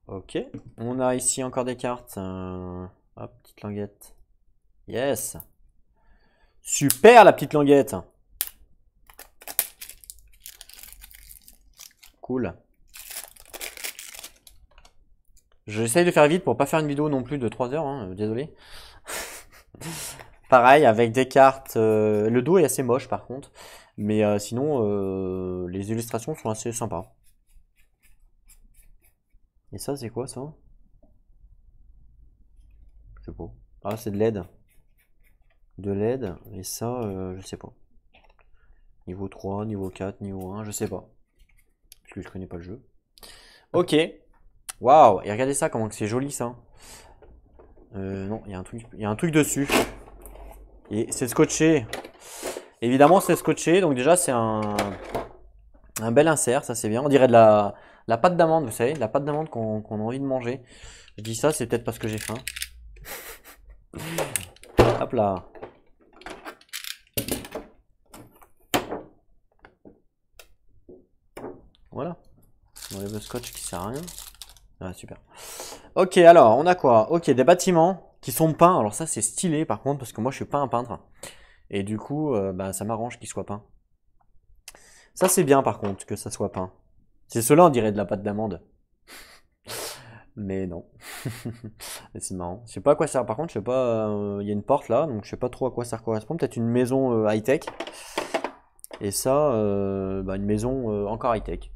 Ok. On a ici encore des cartes. Hop, petite languette. Yes. Super la petite languette. Cool. J'essaye de faire vite pour pas faire une vidéo non plus de 3 heures, hein, désolé. Pareil avec des cartes. Le dos est assez moche par contre. Mais sinon, les illustrations sont assez sympas. Et ça, c'est quoi ça? Je sais pas. Ah, c'est de l'aide. De l'aide. Et ça, je sais pas. Niveau 3, niveau 4, niveau 1, je sais pas. Parce que je connais pas le jeu. Ok. Waouh. Et regardez ça, comment c'est joli ça. Non, il y a un truc dessus. Et c'est scotché. Évidemment, c'est scotché. Donc déjà, c'est un bel insert. Ça, c'est bien. On dirait de la pâte d'amande, vous savez. De la pâte d'amande qu'on a envie de manger. Je dis ça, c'est peut-être parce que j'ai faim. Hop là. Voilà. On enlève le scotch qui sert à rien. Ah, super. Ok, alors, on a quoi? Ok, des bâtiments qui sont peints. Alors ça, c'est stylé par contre, parce que moi, je suis pas un peintre. Et du coup, bah, ça m'arrange qu'ils soient peints. Ça, c'est bien par contre, que ça soit peint. C'est cela, on dirait de la pâte d'amande. Mais non. C'est marrant. Je sais pas à quoi ça sert. Par contre, je sais pas. Il y a une porte là, donc je sais pas trop à quoi ça correspond. Peut-être une maison high-tech. Et ça, bah, une maison encore high-tech.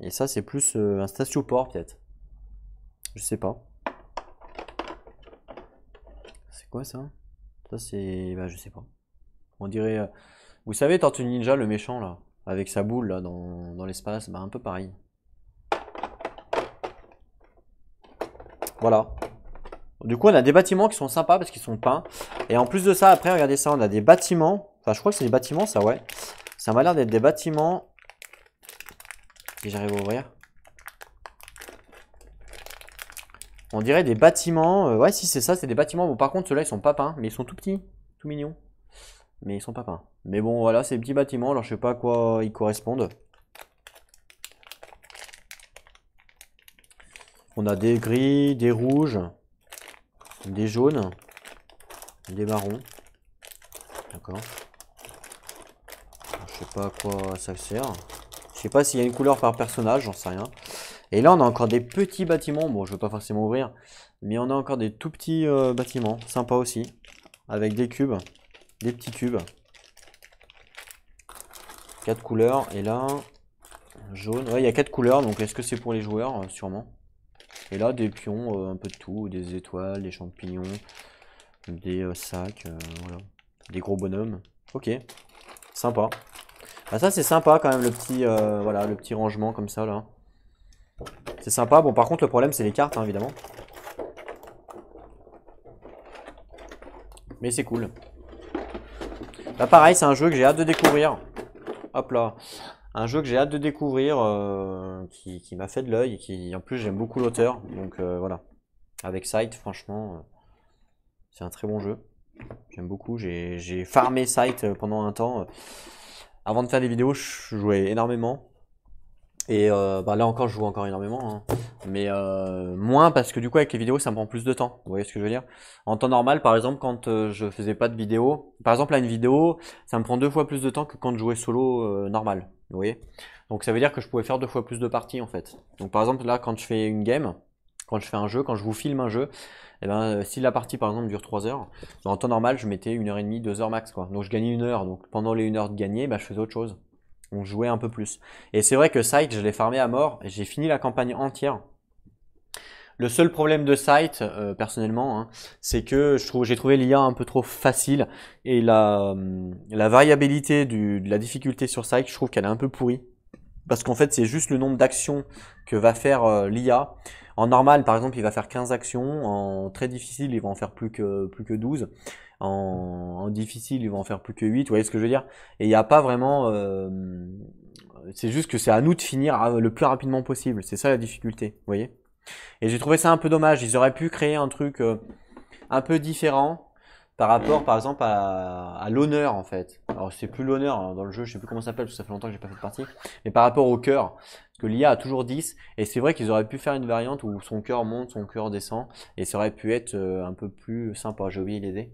Et ça, c'est plus un statio-port peut-être. Je sais pas. C'est quoi ça? Ça, c'est. Bah, je sais pas. On dirait. Vous savez, Tortue Ninja, le méchant là, avec sa boule là dans l'espace, bah un peu pareil. Voilà. Du coup, on a des bâtiments qui sont sympas parce qu'ils sont peints. Et en plus de ça, après, regardez ça, on a des bâtiments. Enfin, je crois que c'est des bâtiments, ça, ouais. Ça m'a l'air d'être des bâtiments. Si j'arrive à ouvrir. On dirait des bâtiments. Ouais, si c'est ça, c'est des bâtiments. Bon, par contre, ceux-là, ils sont pas peints, mais ils sont tout petits, tout mignons. Mais ils sont pas peints. Mais bon, voilà, ces petits bâtiments. Alors, je sais pas à quoi ils correspondent. On a des gris, des rouges, des jaunes, des marrons. D'accord. Je sais pas à quoi ça sert. Je sais pas s'il y a une couleur par personnage, j'en sais rien. Et là, on a encore des petits bâtiments. Bon, je veux pas forcément ouvrir, mais on a encore des tout petits bâtiments, sympas aussi, avec des cubes, des petits cubes. 4 couleurs. Et là, jaune. Ouais, il y a 4 couleurs. Donc, est-ce que c'est pour les joueurs? Sûrement. Et là, des pions, un peu de tout, des étoiles, des champignons, des sacs, voilà, des gros bonhommes. Ok, sympa. Ah, ça c'est sympa quand même le petit, voilà, le petit rangement comme ça là. C'est sympa. Bon, par contre, le problème c'est les cartes, hein, évidemment. Mais c'est cool. Là, pareil, c'est un jeu que j'ai hâte de découvrir. Hop là. Un jeu que j'ai hâte de découvrir, qui m'a fait de l'œil et qui, en plus, j'aime beaucoup l'auteur. Donc voilà. Avec Sight, franchement, c'est un très bon jeu. J'aime beaucoup. J'ai farmé Sight pendant un temps. Avant de faire des vidéos, je jouais énormément. Et bah là encore, je joue encore énormément, hein. Mais moins parce que du coup, avec les vidéos, ça me prend plus de temps. Vous voyez ce que je veux dire? En temps normal, par exemple, quand je faisais pas de vidéo, par exemple, là, une vidéo, ça me prend 2 fois plus de temps que quand je jouais solo normal. Vous voyez? Donc ça veut dire que je pouvais faire 2 fois plus de parties en fait. Donc par exemple, là, quand je fais une game, quand je fais un jeu, quand je vous filme un jeu, et ben, si la partie par exemple dure 3 heures, ben, en temps normal, je mettais 1 h 30, 2 heures max, quoi. Donc je gagnais 1 heure. Donc pendant les 1 heure de gagner, ben, je faisais autre chose. On jouait un peu plus. Et c'est vrai que Sight, je l'ai farmé à mort et j'ai fini la campagne entière. Le seul problème de Sight, personnellement, hein, c'est que j'ai trouvé l'IA un peu trop facile et la variabilité de la difficulté sur Sight, je trouve qu'elle est un peu pourrie. Parce qu'en fait, c'est juste le nombre d'actions que va faire l'IA. En normal, par exemple, il va faire 15 actions. En très difficile, il va en faire plus que 12. En difficile, il va en faire plus que 8. Vous voyez ce que je veux dire? Et il n'y a pas vraiment. C'est juste que c'est à nous de finir le plus rapidement possible. C'est ça la difficulté. Vous voyez? Et j'ai trouvé ça un peu dommage. Ils auraient pu créer un truc un peu différent par rapport, par exemple, à l'honneur en fait. Alors c'est plus l'honneur hein, dans le jeu, je sais plus comment ça s'appelle, parce que ça fait longtemps que j'ai pas fait de partie. Mais par rapport au cœur, parce que l'IA a toujours 10, et c'est vrai qu'ils auraient pu faire une variante où son cœur monte, son cœur descend, et ça aurait pu être un peu plus sympa. J'ai oublié l'idée.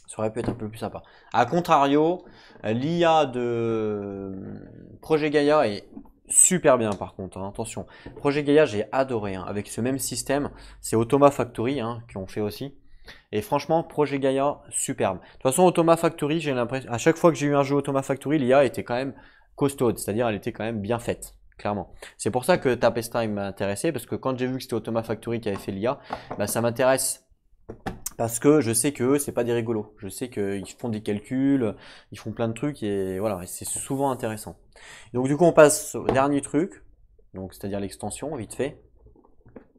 Ça aurait pu être un peu plus sympa. A contrario, l'IA de Projet Gaia est super bien par contre, hein, attention. Projet Gaia, j'ai adoré, hein, avec ce même système. C'est Automa Factory hein, qui ont fait aussi. Et franchement, Projet Gaia, superbe. De toute façon, Automa Factory, j'ai l'impression, à chaque fois que j'ai eu un jeu Automa Factory, l'IA était quand même costaude, c'est-à-dire elle était quand même bien faite, clairement. C'est pour ça que Tapestry m'a intéressé, parce que quand j'ai vu que c'était Automa Factory qui avait fait l'IA, bah, ça m'intéresse. Parce que je sais que eux, c'est pas des rigolos. Je sais qu'ils font des calculs, ils font plein de trucs et voilà, et c'est souvent intéressant. Donc du coup, on passe au dernier truc, donc c'est-à-dire l'extension, vite fait.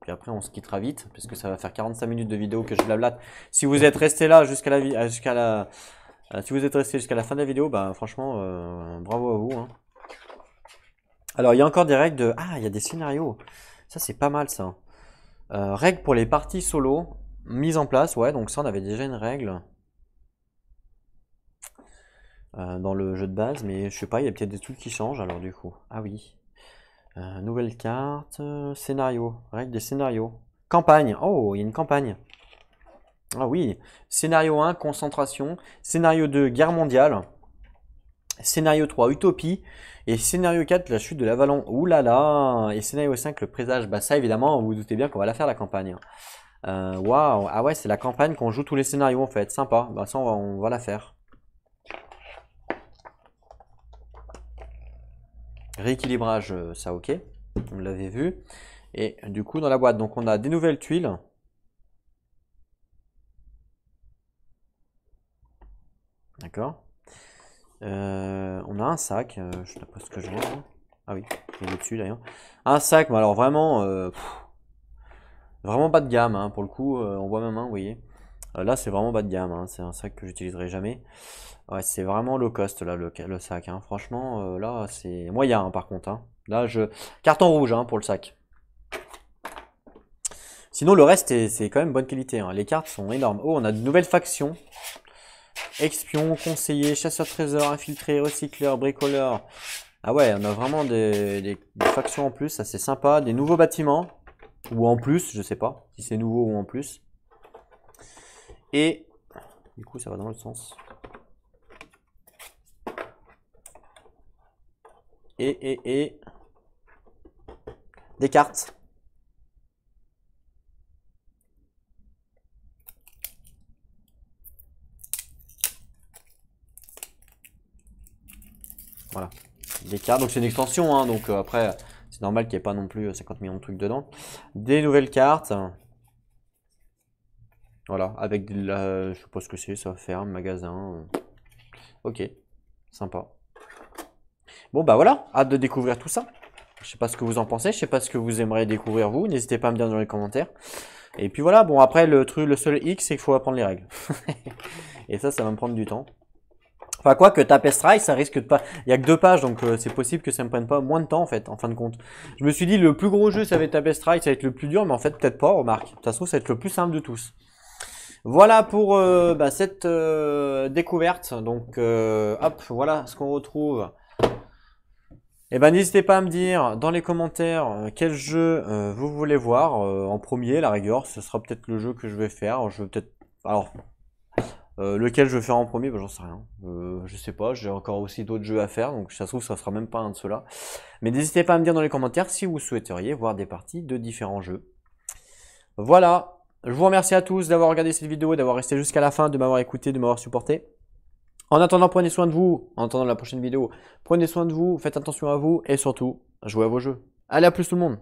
Puis après, on se quittera vite, parce que ça va faire 45 minutes de vidéo que je blablate. Si vous êtes resté là jusqu'à si vous êtes resté jusqu'à la fin de la vidéo, bah franchement, bravo à vous, hein. Alors, il y a encore des règles de... Ah, il y a des scénarios. Ça, c'est pas mal, ça. Règles pour les parties solo, mise en place, ouais, donc ça, on avait déjà une règle. dans le jeu de base, mais je sais pas, il y a peut-être des trucs qui changent alors du coup. Ah oui. Nouvelle carte, scénario, règle des scénarios. Campagne, oh, il y a une campagne. Ah oui, scénario 1, concentration. Scénario 2, guerre mondiale. Scénario 3, utopie. Et scénario 4, la chute de l'Avalon. Ouh là là. Et scénario 5, le présage. Bah ça évidemment, vous vous doutez bien qu'on va la faire la campagne. Waouh, ah ouais, c'est la campagne qu'on joue tous les scénarios en fait. Sympa, bah ça on va la faire. Rééquilibrage, ça ok, on l'avait vu. Et du coup dans la boîte, donc on a des nouvelles tuiles. D'accord. On a un sac, je sais pas ce que je vois. Hein. Ah oui, il est dessus d'ailleurs. Un sac, mais alors vraiment, vraiment bas de gamme, hein. Pour le coup, on voit même un, vous voyez. Là c'est vraiment bas de gamme, hein. C'est un sac que j'utiliserai jamais. Ouais, c'est vraiment low cost là le sac, hein. Franchement, là c'est moyen hein, par contre. Hein. Là carton rouge hein, pour le sac. Sinon le reste c'est quand même bonne qualité. Hein. Les cartes sont énormes. Oh, on a de nouvelles factions. Espion, conseiller, chasseur-trésor, infiltré, recycleur, bricoleur. Ah ouais, on a vraiment des factions en plus, ça c'est sympa. Des nouveaux bâtiments. Ou en plus, je sais pas si c'est nouveau ou en plus. Et du coup ça va dans l'autre sens. Et des cartes. Voilà. Des cartes, donc c'est une extension, hein, donc après c'est normal qu'il n'y ait pas non plus 50 millions de trucs dedans. Des nouvelles cartes. Voilà, avec je sais pas ce que c'est, ça va faire, un magasin. Ok, sympa. Bon bah voilà, hâte de découvrir tout ça. Je sais pas ce que vous en pensez, je sais pas ce que vous aimeriez découvrir vous, n'hésitez pas à me dire dans les commentaires. Et puis voilà, bon après le seul X c'est qu'il faut apprendre les règles. Et ça va me prendre du temps. Enfin quoi que Tapestry, ça risque de pas... Il y a que 2 pages, donc c'est possible que ça me prenne pas moins de temps en fait, en fin de compte. Je me suis dit le plus gros jeu ça va être Tapestry, ça va être le plus dur, mais en fait peut-être pas, remarque. De toute façon ça va être le plus simple de tous. Voilà pour cette découverte. Donc hop, voilà ce qu'on retrouve. Et ben n'hésitez pas à me dire dans les commentaires quel jeu vous voulez voir en premier, la rigueur. Ce sera peut-être le jeu que je vais faire. Je vais peut-être... Alors... lequel je vais faire en premier, ben, j'en sais rien. Je sais pas, j'ai encore aussi d'autres jeux à faire, donc ça se trouve ça sera même pas un de ceux-là. Mais n'hésitez pas à me dire dans les commentaires si vous souhaiteriez voir des parties de différents jeux. Voilà, je vous remercie à tous d'avoir regardé cette vidéo, d'avoir resté jusqu'à la fin, de m'avoir écouté, de m'avoir supporté. En attendant, prenez soin de vous. En attendant la prochaine vidéo, prenez soin de vous, faites attention à vous et surtout, jouez à vos jeux. Allez, à plus tout le monde.